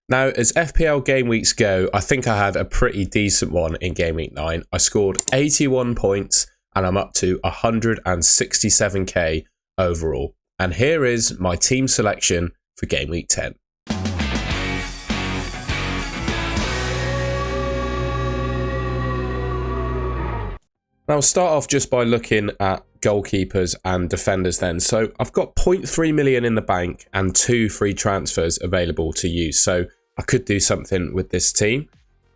Now, as FPL game weeks go, I think I had a pretty decent one in game week 9. I scored 81 points and I'm up to 167k overall. And here is my team selection for game week 10. Now, I'll start off just by looking at goalkeepers and defenders then. So I've got 0.3 million in the bank and 2 free transfers available to use. So I could do something with this team.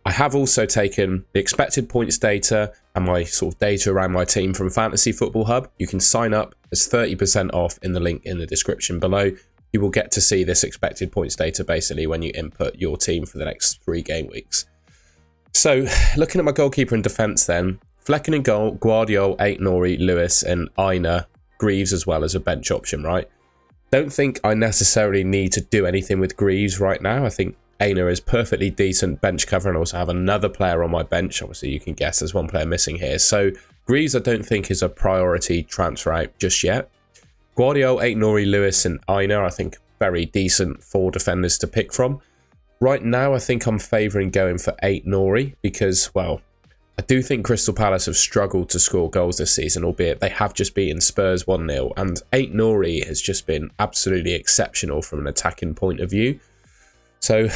I have also taken the expected points data and my sort of data around my team from Fantasy Football Hub. You can sign up as 30% off in the link in the description below. You will get to see this expected points data basically when you input your team for the next 3 game weeks. So looking at my goalkeeper and defence then, Flecken in goal, Guardiola, Aït-Nouri, Lewis and Aina, Greaves as well as a bench option, right? Don't think I necessarily need to do anything with Greaves right now. I think Aina is perfectly decent bench cover and also have another player on my bench. Obviously, you can guess there's one player missing here. So Greaves I don't think is a priority transfer out just yet. Guardiola, Aït-Nouri, Lewis and Aina, I think very decent 4 defenders to pick from. Right now, I think I'm favouring going for Aït-Nouri because, well, I do think Crystal Palace have struggled to score goals this season, albeit they have just beaten Spurs 1-0. And Aït-Nouri has just been absolutely exceptional from an attacking point of view. So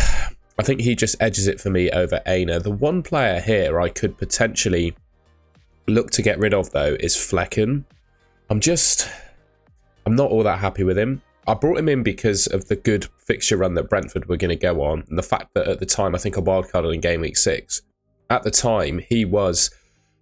I think he just edges it for me over Aina. The one player here I could potentially look to get rid of, though, is Flecken. I'm not all that happy with him. I brought him in because of the good fixture run that Brentford were going to go on. And the fact that at the time, I think I wildcarded in game week 6. At the time, he was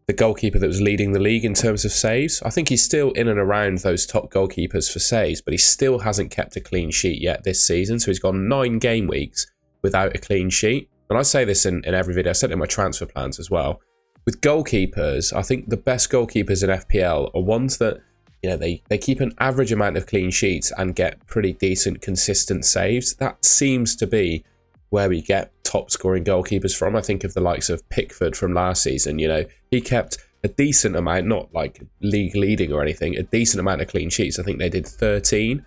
the goalkeeper that was leading the league in terms of saves. I think he's still in and around those top goalkeepers for saves, but he still hasn't kept a clean sheet yet this season. So he's gone 9 game weeks without a clean sheet. And I say this in every video. I said it in my transfer plans as well. With goalkeepers, I think the best goalkeepers in FPL are ones that, you know, they keep an average amount of clean sheets and get pretty decent, consistent saves. That seems to be where we get top scoring goalkeepers from. I think of the likes of Pickford from last season. You know, he kept a decent amount, not like league leading or anything, a decent amount of clean sheets. I think they did 13.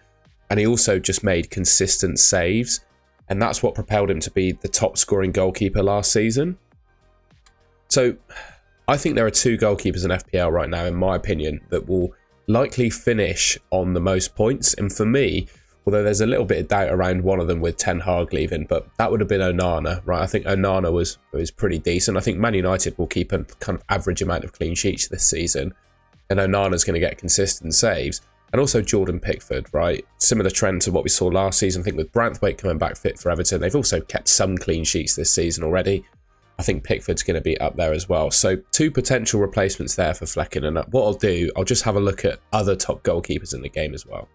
And he also just made consistent saves. And that's what propelled him to be the top scoring goalkeeper last season. So I think there are 2 goalkeepers in FPL right now, in my opinion, that will likely finish on the most points. And for me, although there's a little bit of doubt around one of them with Ten Hag leaving, but that would have been Onana, right? I think Onana was pretty decent. I think Man United will keep a kind of average amount of clean sheets this season, and Onana's going to get consistent saves. And also Jordan Pickford, right? Similar trend to what we saw last season. I think with Branthwaite coming back fit for Everton, they've also kept some clean sheets this season already. I think Pickford's going to be up there as well. So 2 potential replacements there for Flecken. And what I'll do, I'll just have a look at other top goalkeepers in the game as well.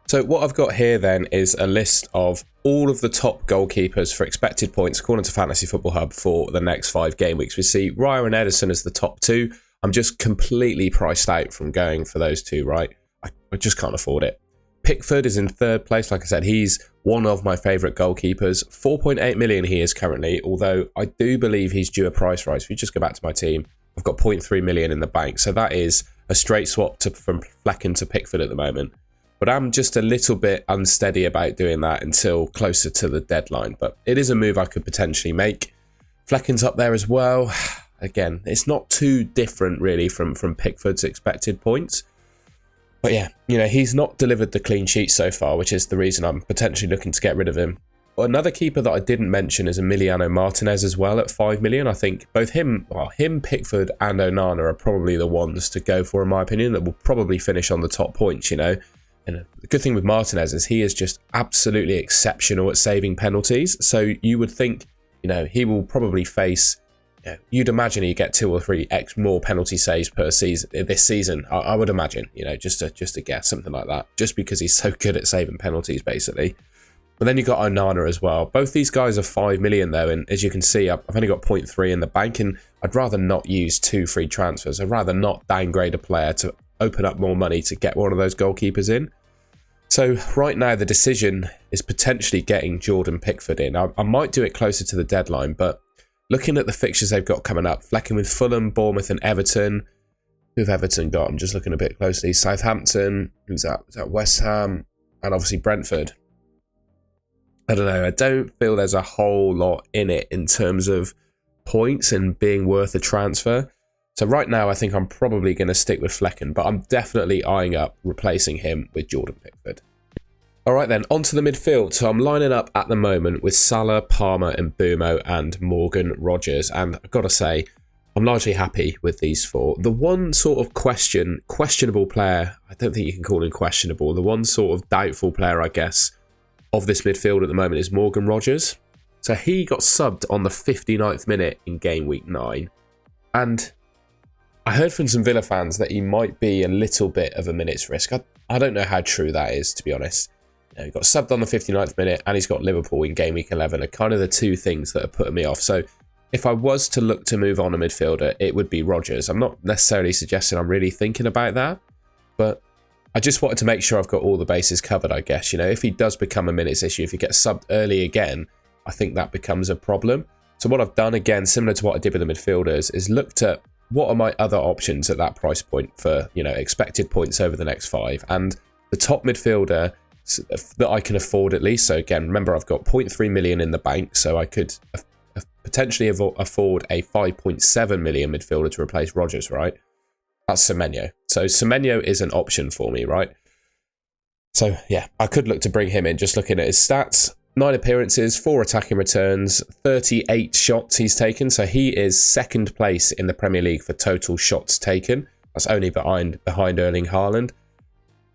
So what I've got here then is a list of all of the top goalkeepers for expected points according to Fantasy Football Hub for the next 5 game weeks. We see Raya and Ederson as the top 2. I'm just completely priced out from going for those 2, right? I just can't afford it. Pickford is in 3rd place. Like I said, he's one of my favourite goalkeepers. 4.8 million he is currently, although I do believe he's due a price rise. If you just go back to my team, I've got 0.3 million in the bank. So that is a straight swap from Flecken to Pickford at the moment. But I'm just a little bit unsteady about doing that until closer to the deadline. But it is a move I could potentially make. Flecken's up there as well. Again, it's not too different really from Pickford's expected points. But yeah, you know, he's not delivered the clean sheet so far, which is the reason I'm potentially looking to get rid of him. Another keeper that I didn't mention is Emiliano Martinez as well at 5 million. I think both him, Pickford and Onana are probably the ones to go for, in my opinion, that will probably finish on the top points, you know. And the good thing with Martinez is he is just absolutely exceptional at saving penalties. So you would think, you know, he will probably face, you know, you'd imagine he'd get 2 or 3 more penalty saves per season this season. I would imagine, you know, just to guess something like that, just because he's so good at saving penalties, basically. But then you've got Onana as well. Both these guys are 5 million though, and as you can see, I've only got 0.3 in the bank, and I'd rather not use 2 free transfers. I'd rather not downgrade a player to open up more money to get one of those goalkeepers in. So right now the decision is potentially getting Jordan Pickford in. I might do it closer to the deadline, but looking at the fixtures they've got coming up, Flecken with Fulham, Bournemouth and Everton. Who've Everton got? I'm just looking a bit closely. Southampton, who's that? Is that West Ham? And obviously Brentford. I don't know. I don't feel there's a whole lot in it in terms of points and being worth a transfer. So right now, I think I'm probably going to stick with Flecken, but I'm definitely eyeing up replacing him with Jordan Pickford. All right, then, onto the midfield. So I'm lining up at the moment with Salah, Palmer, and Bumo and Morgan Rogers. And I've got to say, I'm largely happy with these four. The one sort of questionable player, I don't think you can call him questionable, the one sort of doubtful player, I guess, of this midfield at the moment is Morgan Rogers. So he got subbed on the 59th minute in game week 9. And I heard from some Villa fans that he might be a little bit of a minutes risk. I don't know how true that is, to be honest. He got subbed on the 59th minute and he's got Liverpool in game week 11 are kind of the two things that are putting me off. So if I was to look to move on a midfielder, it would be Rodgers. I'm not necessarily suggesting I'm really thinking about that, but I just wanted to make sure I've got all the bases covered, I guess. You know, if he does become a minutes issue, if he gets subbed early again, I think that becomes a problem. So what I've done, again, similar to what I did with the midfielders, is looked at what are my other options at that price point for, you know, expected points over the next 5. And the top midfielder that I can afford at least. So again, remember I've got 0.3 million in the bank, so I could potentially afford a 5.7 million midfielder to replace Rodgers, right? That's Semenyo. So Semenyo is an option for me, right? So yeah, I could look to bring him in. Just looking at his stats, 9 appearances, 4 attacking returns, 38 shots he's taken. So he is second place in the Premier League for total shots taken. That's only behind Erling Haaland.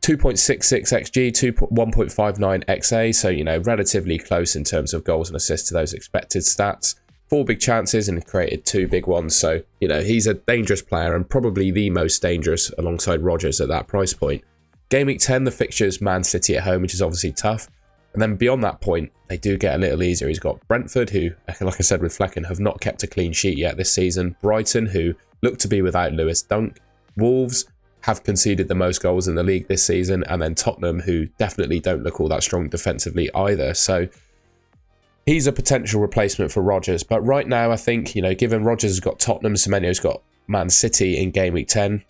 2.66 XG, 1.59 XA, so, you know, relatively close in terms of goals and assists to those expected stats. 4 big chances and created 2 big ones, so, you know, he's a dangerous player and probably the most dangerous alongside Rodgers at that price point. Game week 10, the fixtures, Man City at home, which is obviously tough. And then beyond that point, they do get a little easier. He's got Brentford, who, like I said with Flecken, have not kept a clean sheet yet this season. Brighton, who look to be without Lewis Dunk. Wolves have conceded the most goals in the league this season, and then Tottenham, who definitely don't look all that strong defensively either. So he's a potential replacement for Rodgers. But right now, I think, you know, given Rodgers has got Tottenham, Semenyo's got Man City in game week 10,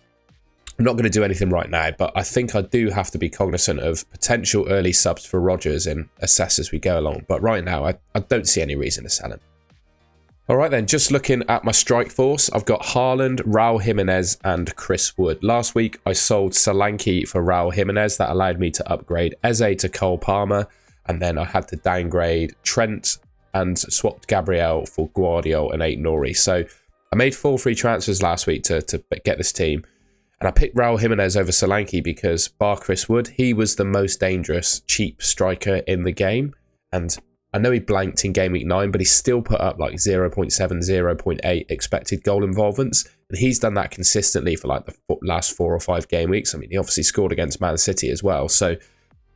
I'm not going to do anything right now, but I think I do have to be cognizant of potential early subs for Rodgers and assess as we go along. But right now, I don't see any reason to sell him. All right then, just looking at my strike force, I've got Haaland, Raul Jimenez and Chris Wood. Last week, I sold Solanke for Raul Jimenez. That allowed me to upgrade Eze to Cole Palmer. And then I had to downgrade Trent and swapped Gabriel for Guardiola and Aït-Nouri. So I made 4 free transfers last week to get this team. And I picked Raul Jimenez over Solanke because, bar Chris Wood, he was the most dangerous, cheap striker in the game. And I know he blanked in game week 9, but he still put up like 0.7, 0.8 expected goal involvements. And he's done that consistently for like the last 4 or 5 game weeks. I mean, he obviously scored against Man City as well. So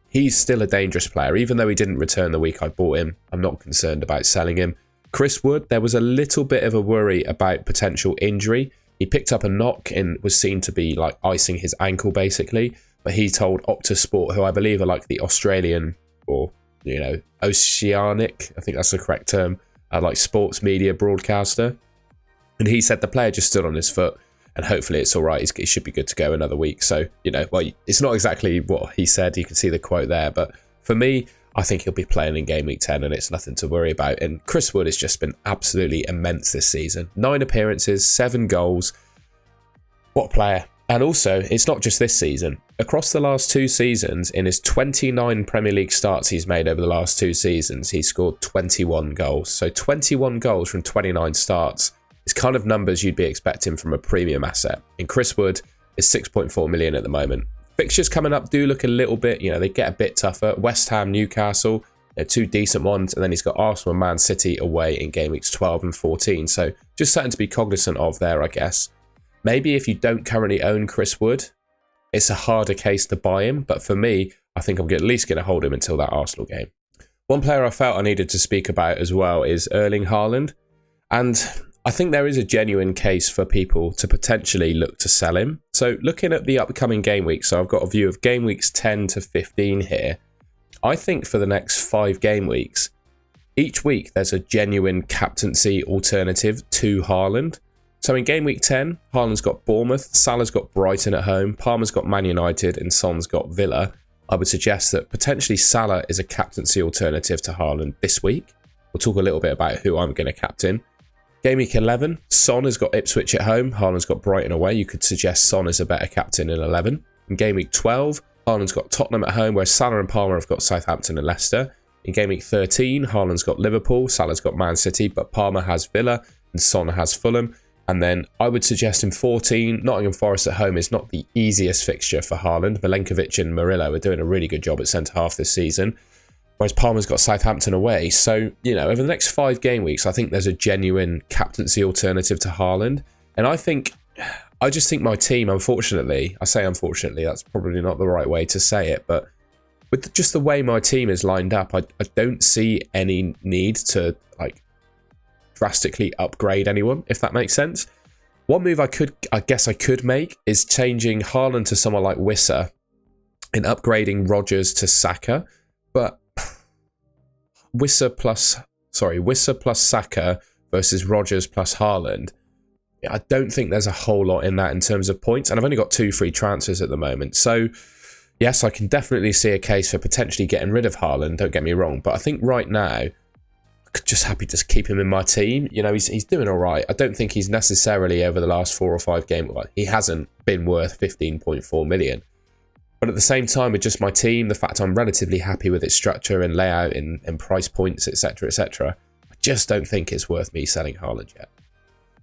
he's still a dangerous player. Even though he didn't return the week I bought him, I'm not concerned about selling him. Chris Wood, there was a little bit of a worry about potential injury. He picked up a knock and was seen to be like icing his ankle basically. But he told Optus Sport, who I believe are like the Australian or, you know, Oceanic, I think that's the correct term, like sports media broadcaster. And he said the player just stood on his foot and hopefully it's all right. He should be good to go another week. So, you know, well, it's not exactly what he said. You can see the quote there. But for me, I think he'll be playing in game week 10 and it's nothing to worry about. And Chris Wood has just been absolutely immense this season. 9 appearances, 7 goals. What a player. And also, it's not just this season. Across the last 2 seasons, in his 29 Premier League starts he's made over the last 2 seasons, he scored 21 goals. So 21 goals from 29 starts is kind of numbers you'd be expecting from a premium asset. And Chris Wood is 6.4 million at the moment. Fixtures coming up do look a little bit, you know, they get a bit tougher. West Ham, Newcastle, they're 2 decent ones. And then he's got Arsenal and Man City away in game weeks 12 and 14. So just something to be cognizant of there, I guess. Maybe if you don't currently own Chris Wood, it's a harder case to buy him. But for me, I think I'm at least going to hold him until that Arsenal game. One player I felt I needed to speak about as well is Erling Haaland. And I think there is a genuine case for people to potentially look to sell him. So looking at the upcoming game weeks, so I've got a view of game weeks 10 to 15 here. I think for the next 5 game weeks, each week there's a genuine captaincy alternative to Haaland. So in game week 10, Haaland's got Bournemouth, Salah's got Brighton at home, Palmer's got Man United and Son's got Villa. I would suggest that potentially Salah is a captaincy alternative to Haaland this week. We'll talk a little bit about who I'm going to captain. Game week 11, Son has got Ipswich at home. Haaland's got Brighton away. You could suggest Son is a better captain in 11. In game week 12, Haaland's got Tottenham at home, whereas Salah and Palmer have got Southampton and Leicester. In game week 13, Haaland's got Liverpool, Salah's got Man City, but Palmer has Villa and Son has Fulham. And then I would suggest in 14, Nottingham Forest at home is not the easiest fixture for Haaland. Milenkovic and Murillo are doing a really good job at centre-half this season, whereas Palmer's got Southampton away. So, you know, over the next 5 game weeks, I think there's a genuine captaincy alternative to Haaland. And I just think my team, unfortunately, I say unfortunately, that's probably not the right way to say it, but with just the way my team is lined up, I don't see any need to, like, drastically upgrade anyone, if that makes sense. One move I guess I could make is changing Haaland to someone like Wissa and upgrading Rodgers to Saka, but Wissa plus Saka versus Rodgers plus Haaland, I don't think there's a whole lot in that in terms of points, and I've only got 2 free transfers at the moment. So yes, I can definitely see a case for potentially getting rid of Haaland, don't get me wrong, but I think right now just happy to keep him in my team. You know, he's doing all right. I don't think he's necessarily over the last 4 or 5 games, well, he hasn't been worth 15.4 million. But at the same time, with just my team, the fact I'm relatively happy with its structure and layout and price points, etc., I just don't think it's worth me selling Haaland yet.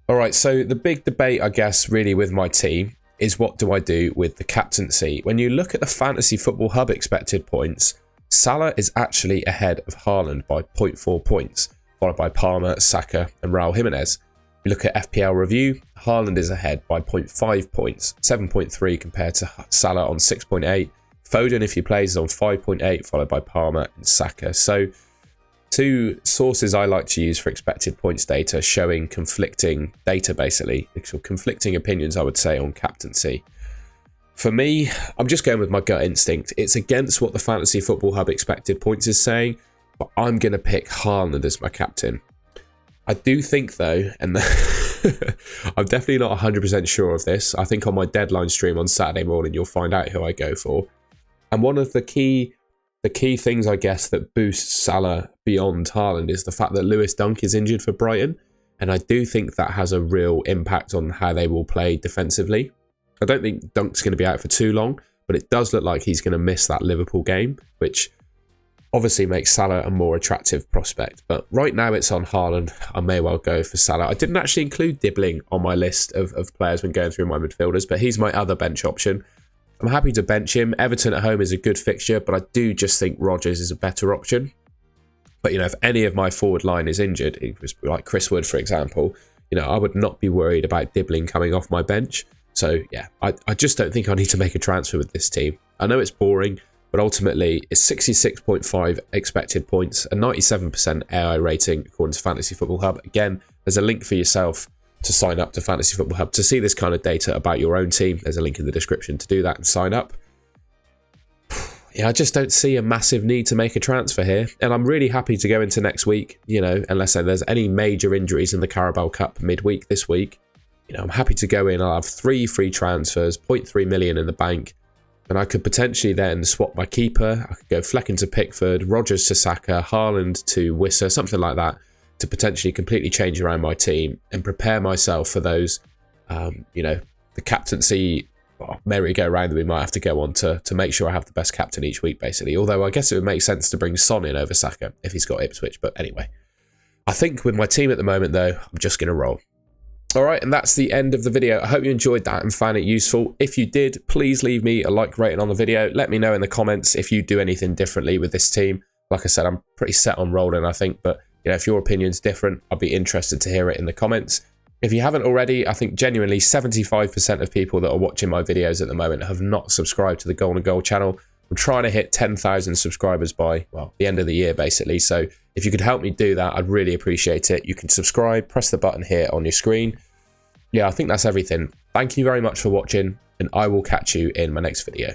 All right, so the big debate, I guess, really with my team is what do I do with the captaincy? When you look at the Fantasy Football Hub expected points, Salah is actually ahead of Haaland by 0.4 points, followed by Palmer, Saka and Raul Jimenez. You look at FPL review, Haaland is ahead by 0.5 points, 7.3 compared to Salah on 6.8. Foden, if he plays, is on 5.8, followed by Palmer and Saka. So 2 sources I like to use for expected points data showing conflicting data, basically, conflicting opinions, I would say, on captaincy. For me, I'm just going with my gut instinct. It's against what the Fantasy Football Hub expected points is saying, but I'm going to pick Haaland as my captain. I do think, though, and I'm definitely not 100% sure of this. I think on my deadline stream on Saturday morning, you'll find out who I go for. And one of the key things, I guess, that boosts Salah beyond Haaland is the fact that Lewis Dunk is injured for Brighton. And I do think that has a real impact on how they will play defensively. I don't think Dunk's going to be out for too long, but it does look like he's going to miss that Liverpool game, which obviously makes Salah a more attractive prospect. But right now it's on Haaland. I may well go for Salah. I didn't actually include Dibbling on my list of players when going through my midfielders, but he's my other bench option. I'm happy to bench him. Everton at home is a good fixture, but I do just think Rodgers is a better option. But, you know, if any of my forward line is injured, like Chris Wood, for example, you know, I would not be worried about Dibbling coming off my bench. So, yeah, I just don't think I need to make a transfer with this team. I know it's boring, but ultimately it's 66.5 expected points, a 97% AI rating according to Fantasy Football Hub. Again, there's a link for yourself to sign up to Fantasy Football Hub to see this kind of data about your own team. There's a link in the description to do that and sign up. Yeah, I just don't see a massive need to make a transfer here. And I'm really happy to go into next week, you know, unless there's any major injuries in the Carabao Cup midweek this week. You know, I'm happy to go in. I'll have 3 free transfers, 0.3 million in the bank. And I could potentially then swap my keeper. I could go Flecken to Pickford, Rodgers to Saka, Haaland to Wissa, something like that, to potentially completely change around my team and prepare myself for those, you know, the captaincy merry-go-round that we might have to go on to make sure I have the best captain each week, basically. Although I guess it would make sense to bring Son in over Saka if he's got Ipswich. But anyway, I think with my team at the moment, though, I'm just going to roll. All right, and that's the end of the video. I hope you enjoyed that and found it useful. If you did, please leave me a like rating on the video. Let me know in the comments if you do anything differently with this team. Like I said, I'm pretty set on rolling, I think, but you know, if your opinion's different, I'd be interested to hear it in the comments. If you haven't already, I think genuinely 75% of people that are watching my videos at the moment have not subscribed to the Golden Goal channel. I'm trying to hit 10,000 subscribers by, well, the end of the year, basically. So if you could help me do that, I'd really appreciate it. You can subscribe, press the button here on your screen. Yeah, I think that's everything. Thank you very much for watching, and I will catch you in my next video.